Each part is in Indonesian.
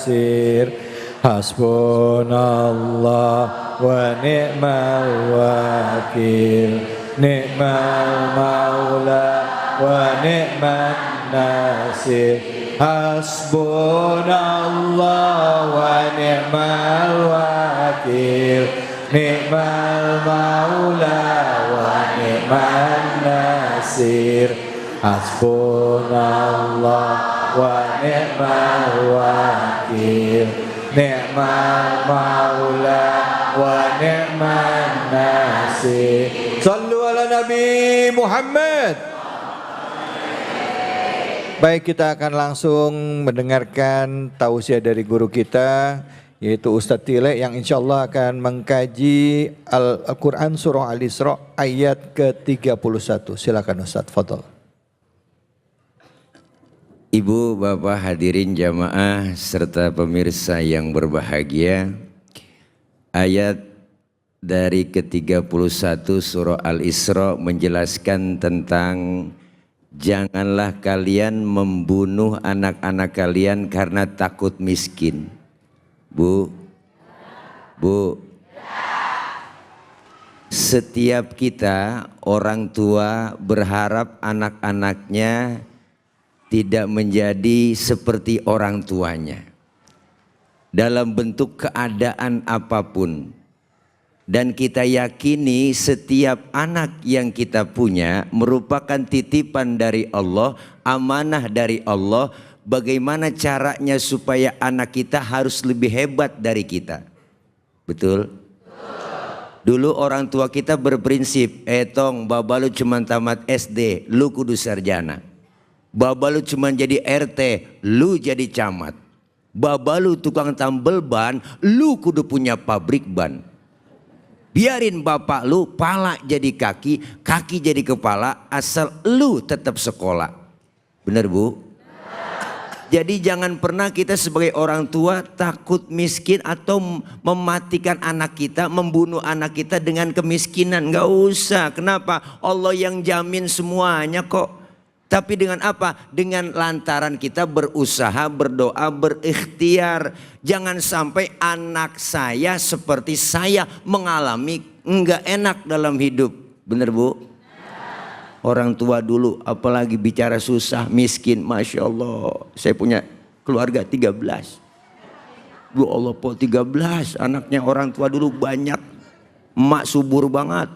nasir. Hasbunallah wa ni'mal wakil. Ni'mal maula wa ni'man nasir. Hasbunallah wa ni'mal wakil. Ni'mal maula wa ni'man nasir. Hasbunallah wa ni'mal wakil. Ni'mal maula wa ni'man nasir. Sallu ala Nabi Muhammad. Baik, kita akan langsung mendengarkan tausiah dari guru kita, yaitu Ustadz Tile, yang insya Allah akan mengkaji Al-Quran Surah Al-Isra ayat ke-31. Silakan Ustadz, fadhol. Ibu, Bapak, hadirin jamaah serta pemirsa yang berbahagia, ayat dari ke-31 Surah Al-Isra menjelaskan tentang janganlah kalian membunuh anak-anak kalian karena takut miskin. Bu, setiap kita orang tua berharap anak-anaknya tidak menjadi seperti orang tuanya dalam bentuk keadaan apapun. Dan kita yakini setiap anak yang kita punya merupakan titipan dari Allah, amanah dari Allah. Bagaimana caranya supaya anak kita harus lebih hebat dari kita? Betul? Dulu orang tua kita berprinsip, tong baba lu cuma tamat SD, lu kudu sarjana. Baba lu cuma jadi RT, lu jadi camat. Baba lu tukang tambel ban, lu kudu punya pabrik ban. Biarin bapak lu pala jadi kaki, kaki jadi kepala, asal lu tetap sekolah. Benar bu? Jadi jangan pernah kita sebagai orang tua takut miskin atau mematikan anak kita, membunuh anak kita dengan kemiskinan. Nggak usah. Kenapa? Allah yang jamin semuanya kok. Tapi dengan apa? Dengan lantaran kita berusaha, berdoa, berikhtiar. Jangan sampai anak saya seperti saya mengalami nggak enak dalam hidup. Bener bu? Orang tua dulu apalagi bicara susah, miskin. Masya Allah. Saya punya keluarga 13. Bu Allah po 13. Anaknya orang tua dulu banyak. Emak subur banget.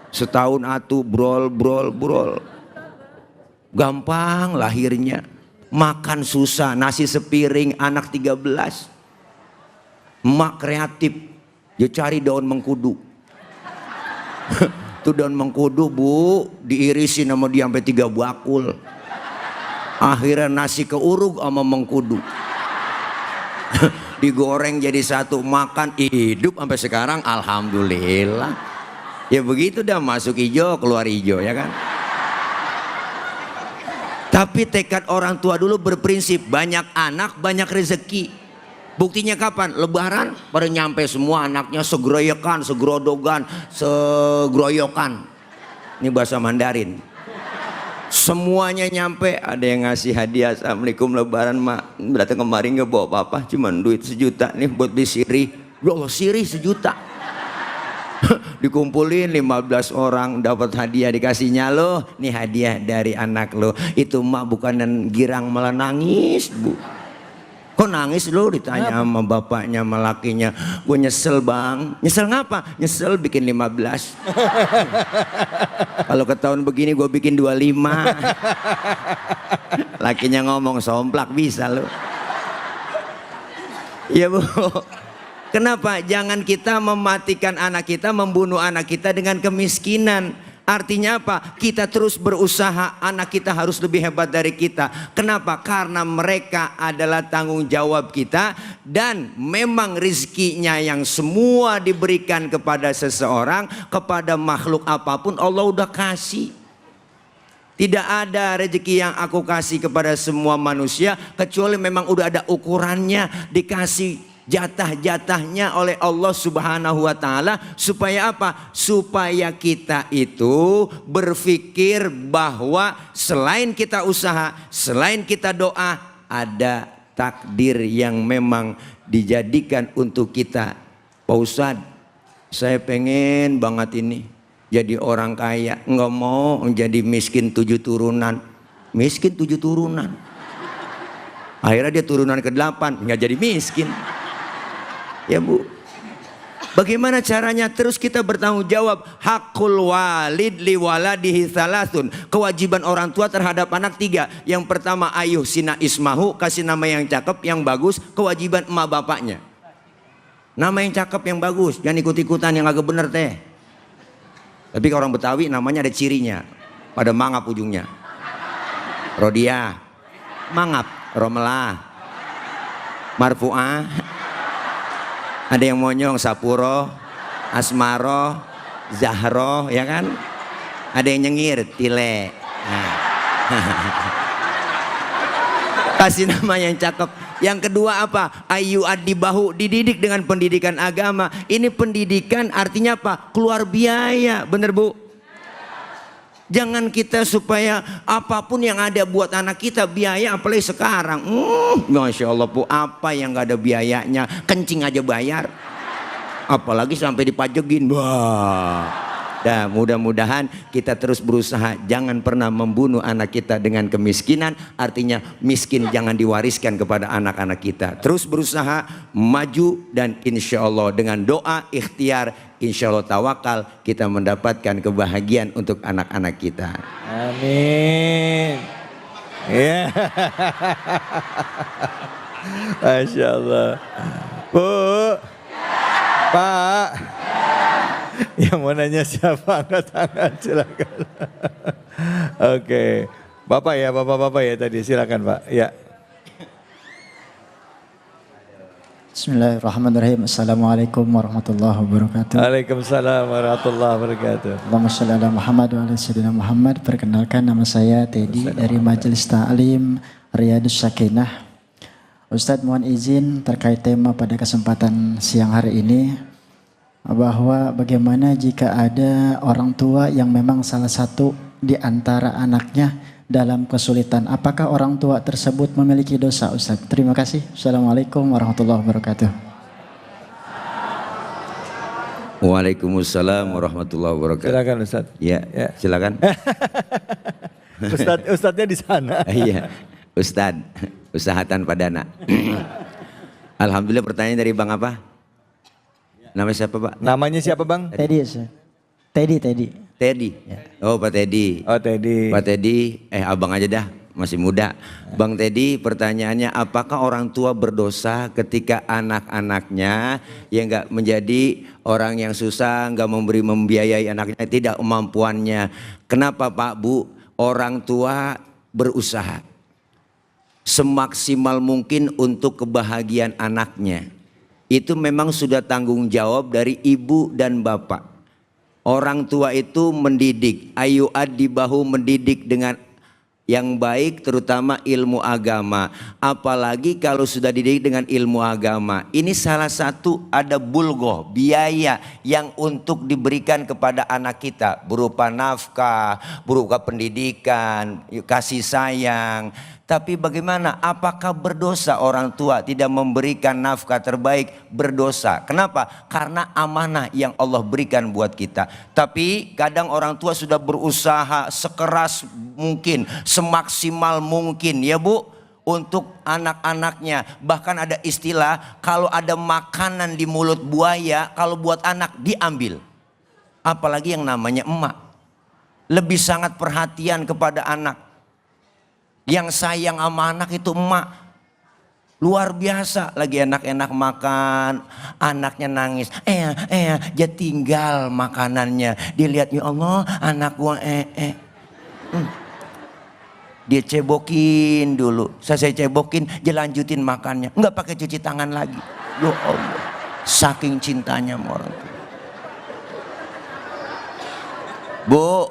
Setahun atuh brol. Gampang lahirnya. Makan susah, nasi sepiring, anak 13. Emak kreatif, dia cari daun mengkudu. Itu daun mengkudu bu, diirisin sama dia sampai 3 bakul. Akhirnya nasi keurug sama mengkudu. Digoreng jadi satu, makan hidup sampai sekarang, alhamdulillah. Ya begitu dah, masuk hijau keluar hijau ya kan. Tapi tekad orang tua dulu berprinsip banyak anak banyak rezeki. Buktinya kapan? Lebaran pada nyampe semua anaknya segroyokan, segrodogan, segroyokan. Ini bahasa Mandarin. Semuanya nyampe, ada yang ngasih hadiah. Assalamualaikum lebaran mak. Datang kemarin nggak bawa apa-apa, cuman duit 1 juta nih buat beli sirih. Ya Allah, sirih 1 juta. Dikumpulin 15 orang dapat hadiah, dikasihnya lo, nih hadiah dari anak lo. Itu mak bukan girang malah nangis bu. Kok nangis lo? Ditanya sama bapaknya sama lakinya. Gue nyesel bang. Nyesel ngapa? Nyesel bikin 15. Kalau ke tahun begini gue bikin 25. Lakinya ngomong somplak bisa lo. Iya bu. Kenapa? Jangan kita mematikan anak kita, membunuh anak kita dengan kemiskinan. Artinya apa? Kita terus berusaha, anak kita harus lebih hebat dari kita. Kenapa? Karena mereka adalah tanggung jawab kita. Dan memang rizkinya yang semua diberikan kepada seseorang, kepada makhluk apapun Allah udah kasih. Tidak ada rezeki yang aku kasih kepada semua manusia kecuali memang udah ada ukurannya, dikasih jatah-jatahnya oleh Allah Subhanahu wa Ta'ala. Supaya apa? Supaya kita itu berpikir bahwa selain kita usaha, selain kita doa, ada takdir yang memang dijadikan untuk kita. Pak Ustadz, saya pengen banget ini jadi orang kaya, nggak mau menjadi miskin 7 turunan. Miskin 7 turunan. Akhirnya dia turunan ke-8, nggak jadi miskin. Ya Bu. Bagaimana caranya? Terus kita bertanggung jawab. Hakul walid li waladihi salasun. Kewajiban orang tua terhadap anak 3. Yang pertama, ayuh sina ismahu, kasih nama yang cakep, yang bagus. Kewajiban emak bapaknya. Nama yang cakep, yang bagus. Jangan ikut-ikutan yang agak bener teh. Tapi kalau orang Betawi namanya ada cirinya. Pada mangap ujungnya. Rodia, mangap, Romelah, Marfu'ah. Ada yang monyong, Sapuro, Asmaro, Zahro, ya kan? Ada yang nyengir, Tile. Nah. Kasih nama yang cakep. Yang kedua apa? Ayu adibahu, dididik dengan pendidikan agama. Ini pendidikan artinya apa? Keluar biaya, bener Bu? Jangan kita supaya apapun yang ada buat anak kita biaya, apalagi sekarang. Masya Allah Bu, apa yang gak ada biayanya? Kencing aja bayar. Apalagi sampai dipajekin. Wah. Nah, mudah-mudahan kita terus berusaha jangan pernah membunuh anak kita dengan kemiskinan. Artinya miskin jangan diwariskan kepada anak-anak kita. Terus berusaha maju dan insya Allah dengan doa, ikhtiar, insya Allah tawakal kita mendapatkan kebahagiaan untuk anak-anak kita. Amin. Ya. Masya Allah. Bu, Pak. Yang mau nanya siapa? Angkat tangan, silakan. Oke, Bapak ya, Bapak-bapak ya tadi, silakan Pak. Ya. Bismillahirrahmanirrahim. Assalamualaikum warahmatullahi wabarakatuh. Waalaikumsalam warahmatullahi wabarakatuh. Allahumma sholli ala Muhammad wa ala sayyidina Muhammad. Perkenalkan, nama saya Teddy dari Majelis Ta'lim Riyadus Sakinah. Ustadz, mohon izin terkait tema pada kesempatan siang hari ini, bahwa bagaimana jika ada orang tua yang memang salah satu di antara anaknya dalam kesulitan, apakah orang tua tersebut memiliki dosa, Ustaz? Terima kasih. Assalamualaikum warahmatullahi wabarakatuh. Waalaikumsalam warahmatullahi wabarakatuh. Silakan Ustaz. Ya, silakan. Ustadznya di sana. Iya, Ustadz, usaha tanpa dana. Alhamdulillah. Pertanyaan dari Bang apa? Namanya siapa Pak? Namanya siapa Bang? Teddy, Ustaz. Teddy. Teddy. Oh Pak Teddy. Oh Teddy. Pak Teddy, abang aja dah, masih muda. Bang Teddy, pertanyaannya, apakah orang tua berdosa ketika anak-anaknya yang nggak menjadi orang yang susah, nggak membiayai anaknya, tidak kemampuannya? Kenapa Pak Bu? Orang tua berusaha semaksimal mungkin untuk kebahagiaan anaknya. Itu memang sudah tanggung jawab dari ibu dan bapak. Orang tua itu mendidik, ayu adibahu, mendidik dengan yang baik, terutama ilmu agama. Apalagi kalau sudah dididik dengan ilmu agama. Ini salah satu ada bulgoh, biaya yang untuk diberikan kepada anak kita. Berupa nafkah, berupa pendidikan, kasih sayang. Tapi bagaimana? Apakah berdosa orang tua tidak memberikan nafkah terbaik? Berdosa. Kenapa? Karena amanah yang Allah berikan buat kita. Tapi kadang orang tua sudah berusaha sekeras mungkin, semaksimal mungkin ya Bu, untuk anak-anaknya. Bahkan ada istilah, kalau ada makanan di mulut buaya, kalau buat anak diambil. Apalagi yang namanya emak. Lebih sangat perhatian kepada anak. Yang sayang sama anak itu emak. Luar biasa. Lagi enak-enak makan, anaknya nangis. Dia tinggal makanannya. Dia lihat, ya Allah anak gua Dia cebokin dulu. Saya cebokin, dia lanjutin makannya. Enggak pakai cuci tangan lagi. Ya Allah, saking cintanya sama orang tua. Bu,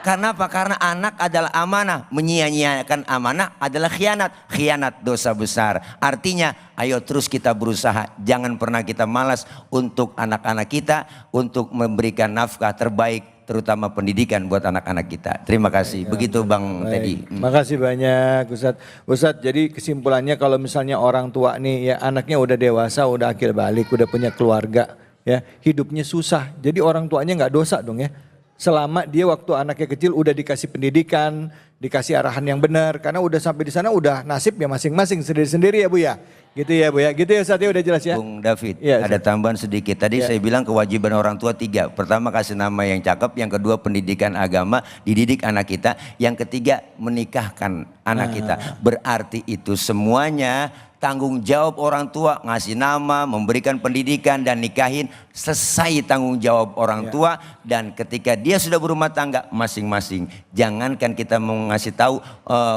Karena apa? Karena anak adalah amanah. Menyia-nyiakan amanah adalah khianat. Khianat dosa besar. Artinya ayo terus kita berusaha. Jangan pernah kita malas untuk anak-anak kita. Untuk memberikan nafkah terbaik. Terutama pendidikan buat anak-anak kita. Terima kasih. Begitu Bang Teddy. Makasih banyak Ustadz. Ustadz, jadi kesimpulannya kalau misalnya orang tua nih ya anaknya udah dewasa, udah akil balik, udah punya keluarga. Ya, hidupnya susah. Jadi orang tuanya nggak dosa dong ya. Selama dia waktu anaknya kecil udah dikasih pendidikan, dikasih arahan yang benar. Karena udah sampai di sana udah nasib ya masing-masing sendiri-sendiri ya Bu ya. Gitu ya Bu ya. Gitu ya Ustadz ya, udah jelas ya. Bung David, Ya, ada tambahan sedikit. Tadi saya bilang kewajiban orang tua 3. Pertama kasih nama yang cakep, yang kedua pendidikan agama, dididik anak kita. Yang ketiga menikahkan anak kita. Berarti itu semuanya tanggung jawab orang tua, ngasih nama, memberikan pendidikan dan nikahin, selesai tanggung jawab orang tua. Dan ketika dia sudah berumah tangga masing-masing, jangankan kita mau ngasih tahu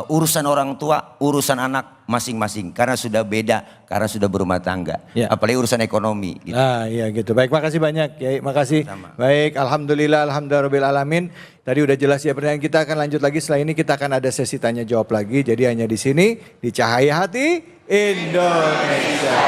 urusan orang tua, urusan anak masing-masing, karena sudah beda, karena sudah berumah tangga. Apalagi urusan ekonomi. Gitu. Ah iya gitu. Baik, makasih banyak Kiai, makasih. Sama. Baik, alhamdulillah, alhamdulillahirabbil alamin. Tadi udah jelas ya pertanyaan kita, akan lanjut lagi. Setelah ini kita akan ada sesi tanya jawab lagi. Jadi hanya di sini di Cahaya Hati Indonesia.